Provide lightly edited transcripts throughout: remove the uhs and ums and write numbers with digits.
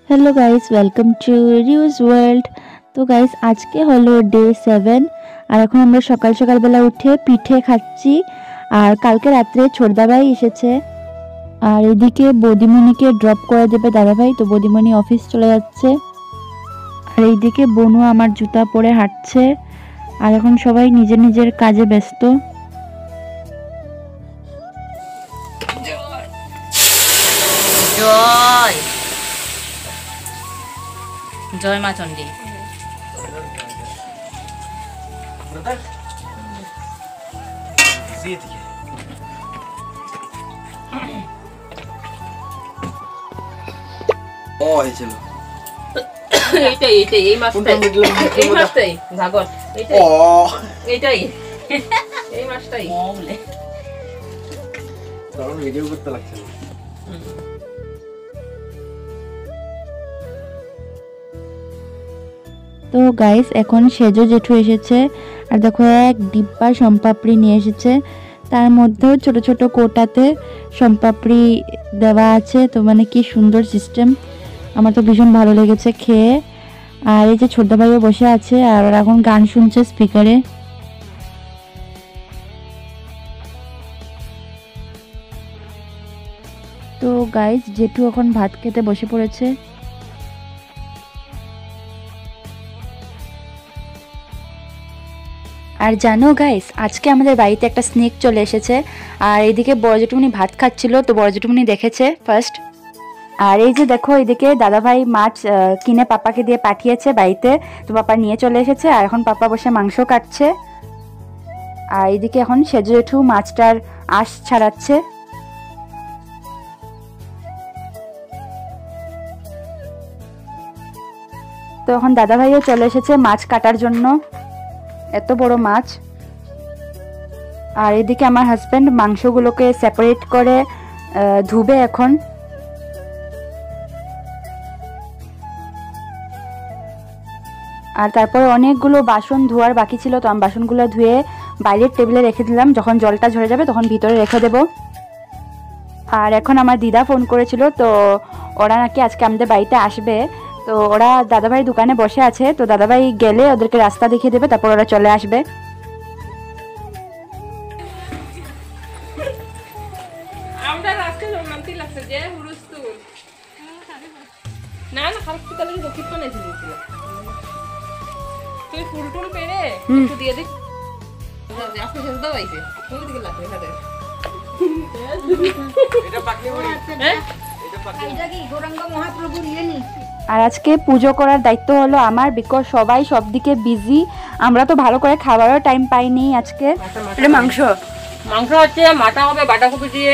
Hello guys welcome to reuse world. तो guys आज के हलो डे 7 और এখন আমরা সকাল সকাল বেলা উঠে পিঠে খাচ্ছি। আর কালকে রাতে ছোট দাদাভাই এসেছে আর এদিকে বদিমণিকে ড্রপ করে দেবে দাদাভাই, তো বদিমণি অফিস চলে যাচ্ছে। আর এইদিকে বনু আমার জুতা পরে হাঁটছে আর এখন সবাই নিজের নিজের কাজে ব্যস্ত। জয় জয় মা চণ্ডী। এই মাছটাই ভাগত, এইটাই এই মাছটাই বলে ভিডিও করতে লাগছে। তো গাইস এখন সেজো জেঠু এসেছে আর দেখো এক ডিব্বা সম্পাপড়ি নিয়ে এসেছে, তার মধ্যেও ছোট ছোট কোটাতে সম্পাপড়ি দেওয়া আছে। তো মানে কি সুন্দর সিস্টেম, আমার তো ভীষণ ভালো লেগেছে খেয়ে। আর এই যে ছোট ভাইও বসে আছে আর এখন গান শুনছে স্পিকারে। তো গাইস জেঠু এখন ভাত খেতে বসে পড়েছে। আর জানো গাইস আজকে আমাদের বাড়িতে একটা স্নেক চলে এসেছে আর এইদিকে বড় জেঠুমনি ভাত খাচ্ছিল, তো বড় জেঠুমনি দেখেছে ফার্স্ট। আর এই যে দেখো এইদিকে দাদাভাই মাছ কিনে পাপাকে দিয়ে পাঠিয়েছে বাড়িতে, তো পাপা নিয়ে চলে এসেছে আর এখন পাপা বসে মাংস কাটছে। আর এইদিকে এখন সেজো জেঠু মাছটার আঁশ ছাড়াচ্ছে। তো এখন দাদাভাইও চলে এসেছে মাছ কাটার জন্য, এত বড় মাছ। আর এদিকে আমার হাজবেন্ড মাংসগুলোকে সেপারেট করে ধুবে এখন। আর তারপরে অনেকগুলো বাসন ধোয়ার বাকি ছিল, তো আমি বাসনগুলো ধুয়ে বাইরের টেবিলে রেখে দিলাম, যখন জলটা ঝরে যাবে তখন ভিতরে রেখে দেব। আর এখন আমার দিদা ফোন করেছিল, তো ওরা নাকি আজকে আমাদের বাড়িতে আসবে। তো ওরা দাদাভাই দোকানে বসে আছে, তো দাদাভাই গেলে ওদেরকে রাস্তা দেখিয়ে দেবে, তারপর ওরা চলে আসবে। আর আজকে পুজো করার দায়িত্ব হলো আমার, বিকজ সবাই সব দিকে বিজি, আমরা তো ভালো করে খাবারও টাইম পাইনি আজকে। এটা মাংস মাংস হচ্ছে, মাটা হবে বাঁধাকপি দিয়ে।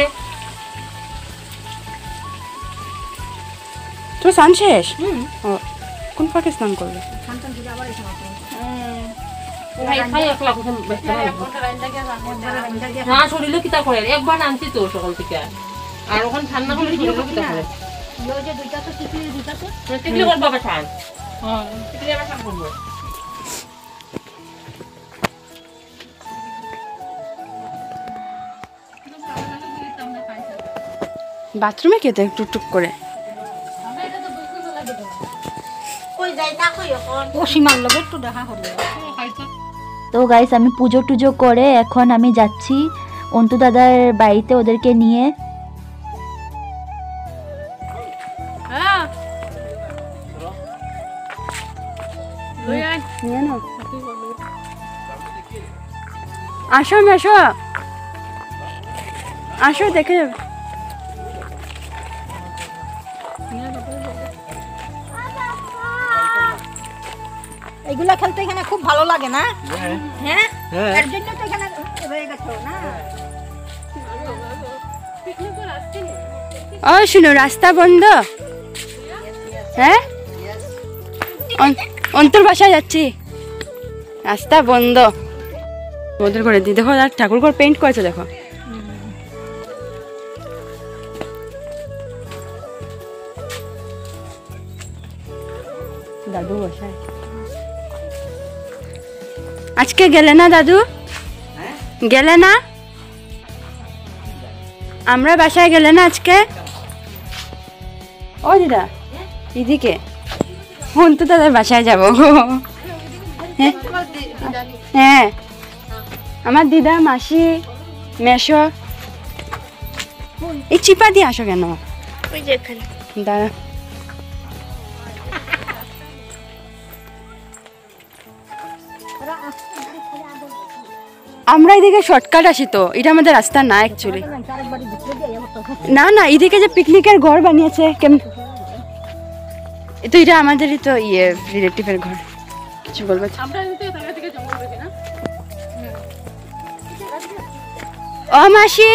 তো স্নান শেষ? কোন ফাঁকে স্নান করবে? শরীরে কিতা করে একবার আনছি তো সকাল থেকে, আর ওখানে ঠান্ডা করলে শরীরে কিতা করে বাথরুমে খেতে টুকটুক করে। তো গাইস আমি পুজো টুজো করে এখন আমি যাচ্ছি অন্তু দাদার বাড়িতে ওদেরকে নিয়ে। আসো আসো আসো দেখে যাবে। এগুলা খেলতে এখানে খুব ভালো লাগে না? হ্যাঁ এর জন্য তো এখানে হয়ে গেছে না। ও শুনো রাস্তা বন্ধ। হ্যাঁ অন্তর বাসায় যাচ্ছি, রাস্তা বন্ধ। ওদের করে দি দেখো ঠাকুর ঘর পেইন্ট করেছে দেখো। দাদু বসায় আজকে গেলে না দাদু? গেলে না? আমরা বাসায় গেলে না আজকে? ও দিদা এদিকে ফোন তো তাদের বাসায় যাবো। হ্যাঁ হ্যাঁ আমার দিদা মাসি মেশো। এই চিপা দিয়ে আসো কেন? দাঁড়া আমরা এদিকে শর্টকাট আসি তো, এটা আমাদের রাস্তা না অ্যাকচুয়ালি। না না এদিকে যে পিকনিকের ঘর বানিয়েছে কেমন, তো এটা আমাদেরই তো ইয়ে রিলেটিভের ঘর। কিছু বলবো? ও মাসি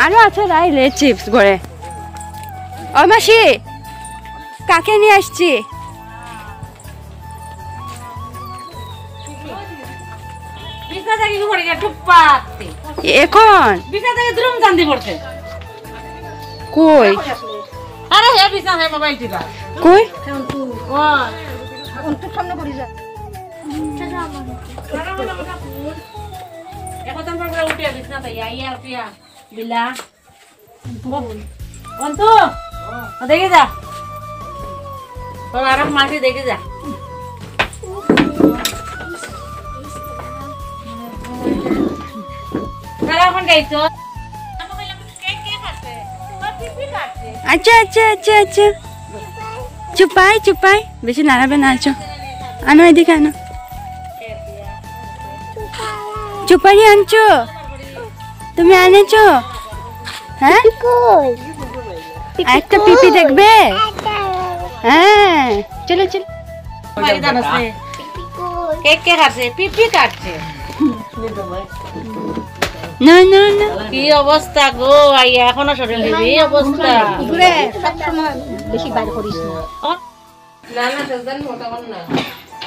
আরো আছে রাইলে চিপস ঘরে। ও মাসি কাকে নিয়ে আসছি? এখন কই কই দেখে যা তোর আর মাসি দেখে যা। আচ্ছা আচ্ছা আচ্ছা আচ্ছা চুপাই চুপাই বেশি নাড়াবে না। আছো আনো এদিকে আনো। চুপারি আনছো তুমি? আনেছো? হ্যাঁ একটা পিপি দেখবে? হ্যাঁ চলো চলো। না না না কি অবস্থা গো আইয়া এখনো শরীর এই অবস্থা। বেশি বাইরে করিস না। না না সেজন মোটা কর না।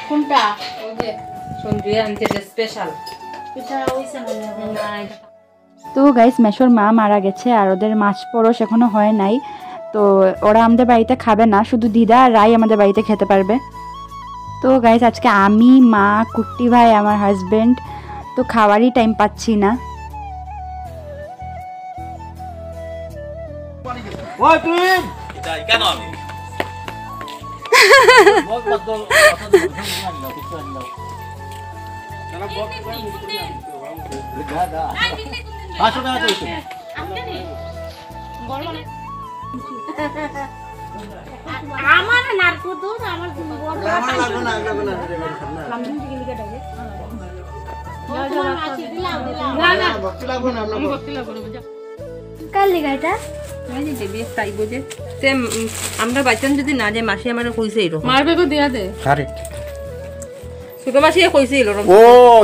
কোনটা? ওই যে সন্ধ্যা আনতে স্পেশাল পিঠা হইছে না। তো গাইস মেশোর মা মারা গেছে আর ওদের মাছ পরশ এখনো হয় নাই, তো ওরা আমাদের বাড়িতে খাবে না, শুধু দিদা আর রাই আমাদের বাড়িতে খেতে পারবে। তো গাইস আজকে আমি, মা, কুট্টি ভাই, আমার হাজবেন্ড তো খাওয়ারই টাইম পাচ্ছি না। আমার নারকো তো আমার আমরা বাচ্চান যদি না যে মাসি আমার কইছে এরকম মারবে কো দিয়া দে। ছোট মাসি কইছে এরকম। ও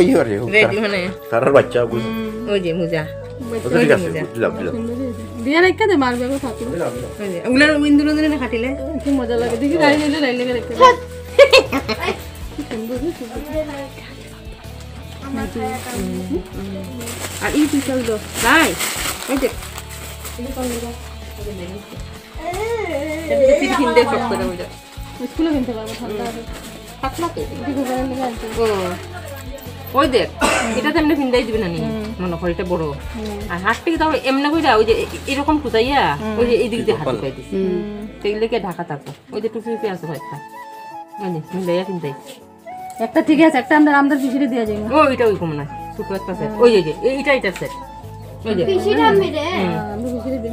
ইহরে রেডি মানে তারার বাচ্চা বুঝ ওই যে মুজা ঠিক আছে বুঝলাম বুঝলাম দিয়া রেখে দে মারবে কো থাকি। ওই যে ওগুলা ইন্দুর দিনে খাটিলে কি মজা লাগে দেখি রাই নিলে রাই লেগে রেখে আর এই পিছল দো তাই ওই যে এটা হিন্দে সব করে ওই যে স্কুলে কিনতে পারবো ঠান্ডা হবে। পাতলা তো দিদি ঘরে লেগে আনতে। ও ওই দেখ এটা তো এমনি ভিন্দাই দিবে না নি মনে করি এটা বড় আর হাত থেকে তাও এমনি কইরা ওই যে এরকম খুঁজাইয়া ওই যে এইদিক দিয়ে হাত ঢুকাই দিছি তেগুলোকে ঢাকা থাকো ওই যে টুপি টুপি আছে কয়েকটা ওই যে ভিন্দাইয়া ভিন্দাই একটা ঠিক আছে একটা আমাদের পিছিয়ে দিয়া যাবে। ও এটা ওই কম না ছোট একটা সেট ওই যে এইটা এটা সেট ওই যে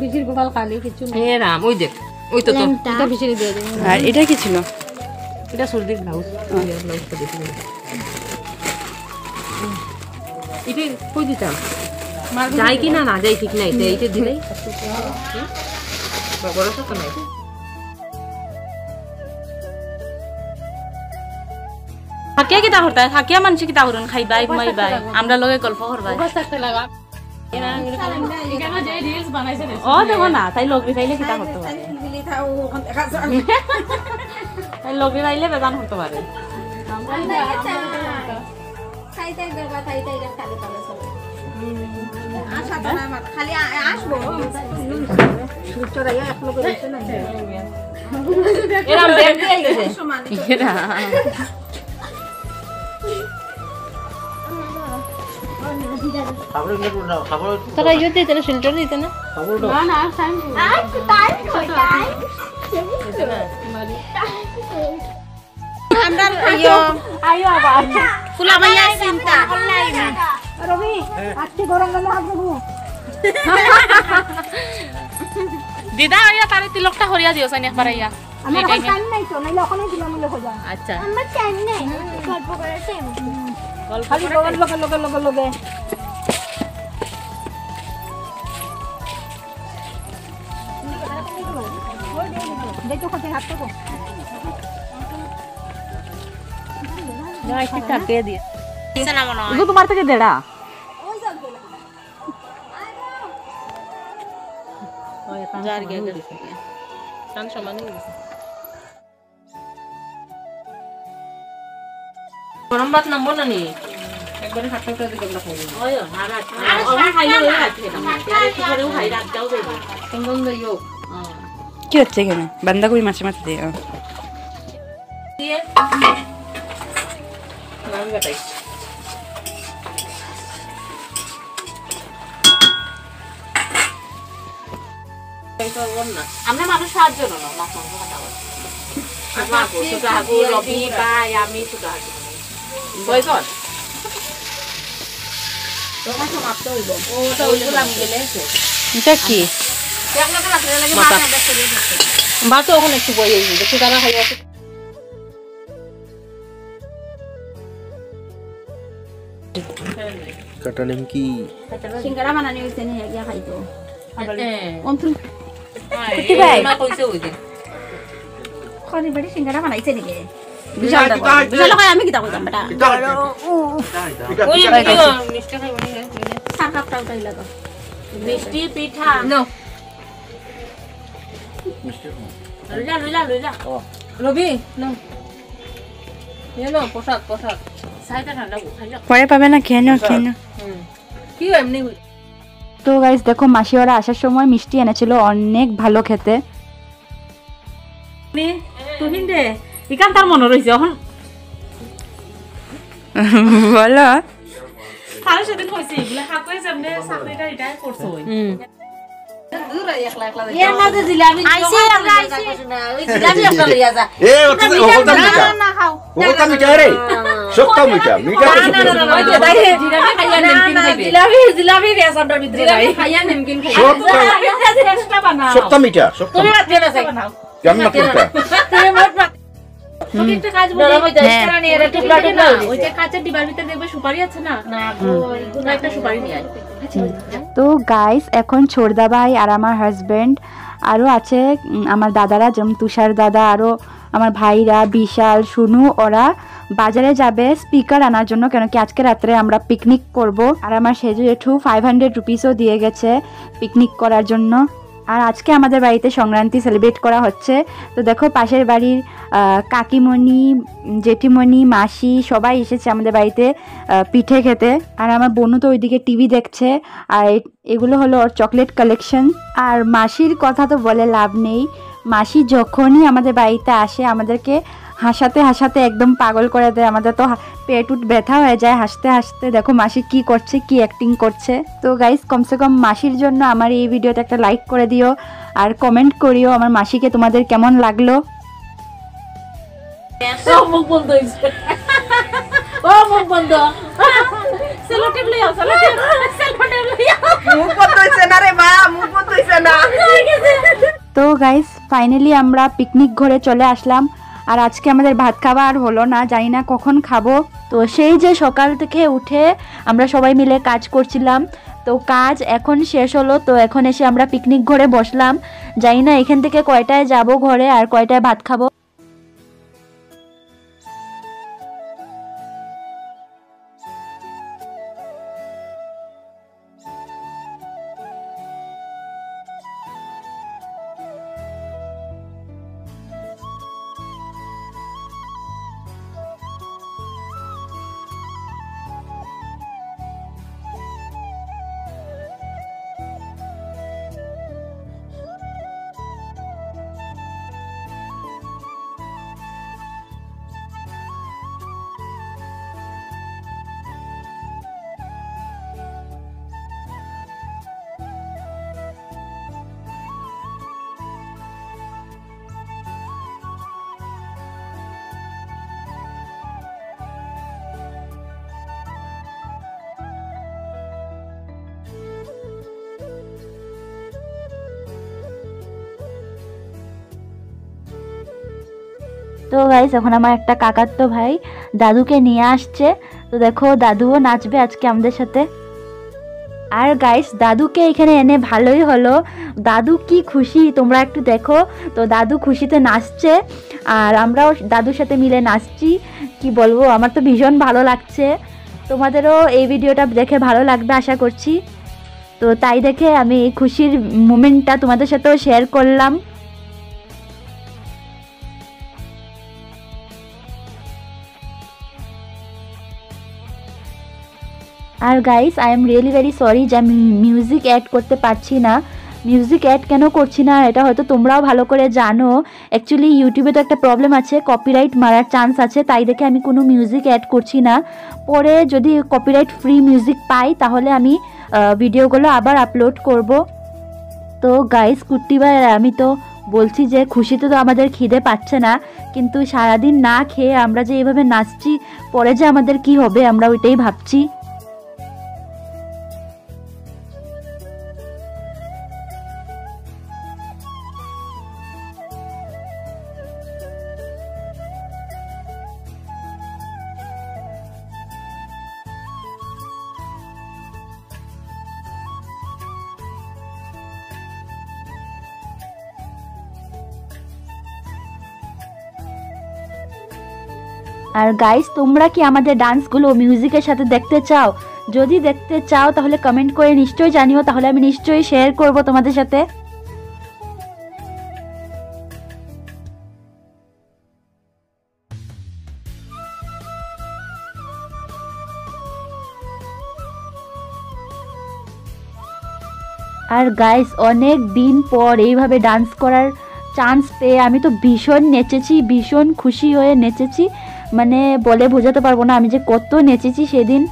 পিছিয়ে গোপাল খালি কিছু এ রাম ওই দেখ ওই তো তো এটা পিছিয়ে দিয়া যাবে। আর এটা কি ছিল? এটা সর্দির ব্লাউজ ব্লাউজটা দেখি এটা কই দিতাম যাই কি না না যাই ঠিক নাই এইটা দিলেই বড় তো নাই। থাকিয়া কিতা করতা থাকিয়া মানুষ কিতা করুন খাইবাই ঘুমাইবাই আমরা লগে গল্প করবাই ও দেখো না তাই লগবি পাইলে কিতা করতে পারে তাই লগবি পাইলে বেজান করতে পারে এরম ব্যাগ দিয়ে গেছে তোরা ইয়ে দিতে না শিলচর দিতে না না না টাইম আমরা ইয়ো আইও আবার ফুলা মাইয়া চিন্তা রবি আজকে গরম গরম হাববো দিদা ইয়া তারে তিলকটা হরিয়া দিও সাইন একবার ইয়া আমার টাইম নাই তো নাইলে ওখানে দিলাম বলে হয়ে যায় আচ্ছা আমার টাইম নাই গল্প করার টাইম খালি বগল লগে দেখো কত হাত তো না একটু কাকে দিয়ে না মনে হয় এগুলো তোমার থেকে দেড়া যার গে গেছে কান সমানই গেছে গরম ভাত নামবো না নি একবারে হাতটা করে দিকে আমরা খাইবো ওই হারাত ওরা খাইলে ওই হাত খেতে না পরেও খাই রাত যাও দেবো সুন্দর দিও কি হচ্ছে এখানে বান্ধাকপি মাছে মাছে দিয়ে দিয়ে নাম বেটাই আমরা মানুষ 7 জন না মাছ মাংস খাওয়া ছোট হাগু রবি বাই আমি ছোট হাগু কয়জন তোমার সমাপ্ত হইব ও তো ওইগুলো আমি গেলে এটা কি ভাত ওখানে একটু বই দেখি তারা খাই আছে কাটা নিমকি সিঙ্গারা বানানি হইছে নি ইয়া খাইতো মা কইছে ওই দিন খনি বাড়ি সিঙ্গারা বানাইছে নাকি বিশাল হয় আমি কি তা কইতাম বেটা ওই মিষ্টি খাইব নি সাকাপটা উঠাইলা তো মিষ্টি পিঠা নো লইলা রবি নো পোশাক সাইটা ঠান্ডা খাইলা পরে পাবে না খেয়ে নাও কি এমনি তো গাইস দেখো মাসি ওরা আসার সময় মিষ্টি এনেছিল অনেক ভালো খেতে তুহিন দে ইকান তার মনে রইছে এখন বলো তারে সেদিন কইছি এগুলা হাকই যেমনে চাকরিটা রিটায়ার করছো এর মাঝে জিলাপি আইছে আমরা আইছে না ওই জিলাপি একটা লইয়া যা এ ওটা মিঠা না খাও ওটা মিঠা রে সবটা মিঠা মিঠা তো ওই যে দাই জিলাপি খাইয়া নেমকিন খাইবে জিলাপি রেসামটার ভিতরে ভাই খাইয়া নেমকিন খাইবে সবটা সবটা মিঠা সবটা তুমি রাতে না চাই খাও কেমন মিঠা তুমি মোট না তুমি একটা কাজ বলি না এর টুকরা টুকরা ওই যে কাঁচের ডিবার ভিতরে দেখবে সুপারি আছে না না গো এগুলো একটা সুপারি নিয়ে আয় তো গাইস এখন ছোটদা ভাই আর আমার হাজবেন্ড আরও আছে আমার দাদারা যেমন তুষার দাদা আরও আমার ভাইরা বিশাল সুনু ওরা বাজারে যাবে স্পিকার আনার জন্য কেন কি আজকে রাত্রে আমরা পিকনিক করব আর আমার সেজু জেঠু 500 রুপিসও দিয়ে গেছে পিকনিক করার জন্য আর আজকে আমাদের বাড়িতে সংক্রান্তি সেলিব্রেট করা হচ্ছে তো দেখো পাশের বাড়ির কাকিমণি জেঠিমণি মাসি সবাই এসেছে আমাদের বাড়িতে পিঠে খেতে আর আমার বোনও তো ওইদিকে টিভি দেখছে আর এগুলো হলো ওর চকলেট কালেকশন আর মাসির কথা তো বলে লাভ নেই মাসি যখনই আমাদের বাড়িতে আসে আমাদেরকে হাসাতে হাসাতে একদম পাগল করে দেয় আমাদের তো পেট উঠ ব্যথা হয়ে যায় হাসতে হাসতে দেখো মাসি কি করছে কি অ্যাক্টিং করছে তো গাইস কমসে কম মাসির জন্য আমার এই ভিডিওতে একটা লাইক করে দিও আর কমেন্ট করিও আমার মাসিকে তোমাদের কেমন লাগলো মুখ বন্ধ হইছে ও মুখ বন্ধ সেলোটেপ লইয়া সেলোটেপ লইয়া মুখ বন্ধ হইছে না রে মা মুখ বন্ধ হইছে না তো গাইস ফাইনালি আমরা পিকনিক ঘরে চলে আসলাম আর আজকে আমাদের ভাত খাওয়া আর হলো না জানি না কখন খাবো তো সেই যে সকাল থেকে উঠে আমরা সবাই মিলে কাজ করছিলাম তো কাজ এখন শেষ হলো তো এখন এসে আমরা পিকনিক ঘরে বসলাম জানি না এখান থেকে কয়টায় যাব ঘরে আর কয়টায় ভাত খাবো তো গাইস এখন আমার একটা কাকাতো ভাই দাদুকে নিয়ে আসছে, তো দেখো দাদুও নাচবে আজকে আমাদের সাথে। আর গাইস দাদুকে এখানে এনে ভালোই হলো, দাদু কি খুশি তোমরা একটু দেখো। তো দাদু খুশিতে নাচছে আর আমরাও দাদুর সাথে মিলে নাচছি। কি বলবো, আমার তো ভীষণ ভালো লাগছে, তোমাদেরও এই ভিডিওটা দেখে ভালো লাগবে আশা করছি। তো তাই দেখে আমি এই খুশির মোমেন্টটা তোমাদের সাথেও শেয়ার করলাম। আর guys I am really very sorry যে আমি মিউজিক অ্যাড করতে পারছি না। মিউজিক অ্যাড কেন করছি না এটা হয়তো তোমরাও ভালো করে জানো। অ্যাকচুয়ালি ইউটিউবে তো একটা প্রবলেম আছে, কপিরাইট মারার চান্স আছে, তাই দেখে আমি কোনো মিউজিক অ্যাড করছি না। পরে যদি কপিরাইট ফ্রি মিউজিক পাই তাহলে আমি ভিডিওগুলো আবার আপলোড করব। তো গাইস কুট্টি ভাই আমি তো বলছি যে খুশিতে তো আমাদের খিদে পাচ্ছে না, কিন্তু সারাদিন না খেয়ে আমরা যে এইভাবে নাচছি পরে যে আমাদের কি হবে আমরা ওইটাই ভাবছি। আর গাইস তোমরা কি আমাদের ডান্সগুলো মিউজিকের সাথে দেখতে চাও? যদি দেখতে চাও তাহলে কমেন্ট করে নিশ্চয়ই জানিও, তাহলে আমি নিশ্চয়ই শেয়ার করব তোমাদের সাথে। আর গাইস অনেক দিন পর এইভাবে ডান্স করার চান্স পেয়ে আমি তো ভীষণ নেচেছি, ভীষণ খুশি হয়ে নেচেছি, মানে বলে বোঝাতে পারবো না আমি যে কত নেচেছি সেদিন।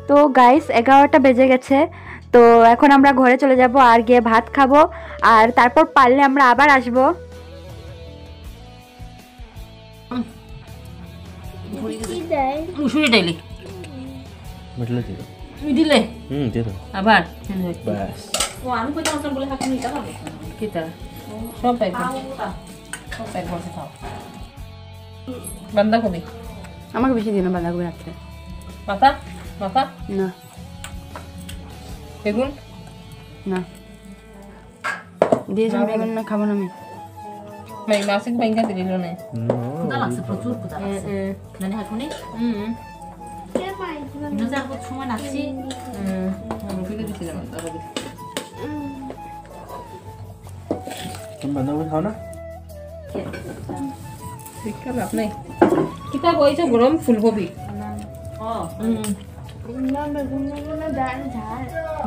তো গাইস 11টা বেজে গেছে, তো এখন আমরা ঘরে চলে যাব আর গিয়ে ভাত খাবো, আর তারপর পারলে আমরা আবার আসবো। মুসুরি ডাইলি দিলে আবার ও আমি কইতাম বলে হাতে নিতে হবে কি তা সব পাইব সব পাইব খাও। বাঁধাকপি আমাকে বেশি দিন বাঁধাকপি রাখতে। মাথা মাথা না বেগুন না দিয়ে যাও বেগুন না খাবো না আমি। মানে মাসিক ব্যাংকে দিল না ক্ষুধা লাগছে প্রচুর ক্ষুধা লাগছে মানে হাঁটুনি নজর আর কত সময় নাচছি আমি ফিরে দিছিলাম বাঁধাকপি। তুমি বাঁধাকপি খাও না? শিক্ষা লাভ নাই কিতা কইছো গরম ফুলকপি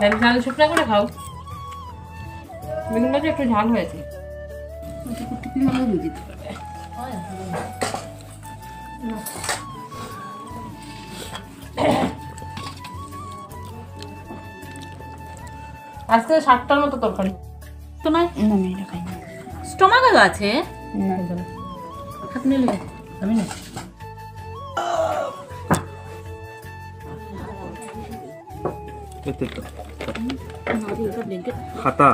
ডাল ঝাল শুকনা করে খাও। বেগুনটা একটু ঝাল হয়েছে আজকে 7টার মতো তরকারি তো নাই না আমি এটা খাই না। স্টোমাক আছে না আপনি লই আমি না খাতা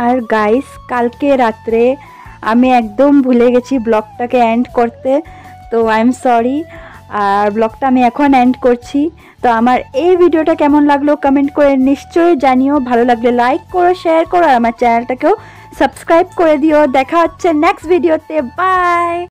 আর গাইস কালকে রাত্রে আমি একদম ভুলে গেছি ব্লগটাকে এন্ড করতে, তো আই এম সরি। আর ব্লগটা আমি এখন এন্ড করছি। তো আমার এই ভিডিওটা কেমন লাগলো কমেন্ট করে নিশ্চয়ই জানিও। ভালো লাগলে লাইক করো, শেয়ার করো, আর আমার চ্যানেলটাকেও সাবস্ক্রাইব করে দিও। দেখা হচ্ছে নেক্সট ভিডিওতে, বাই।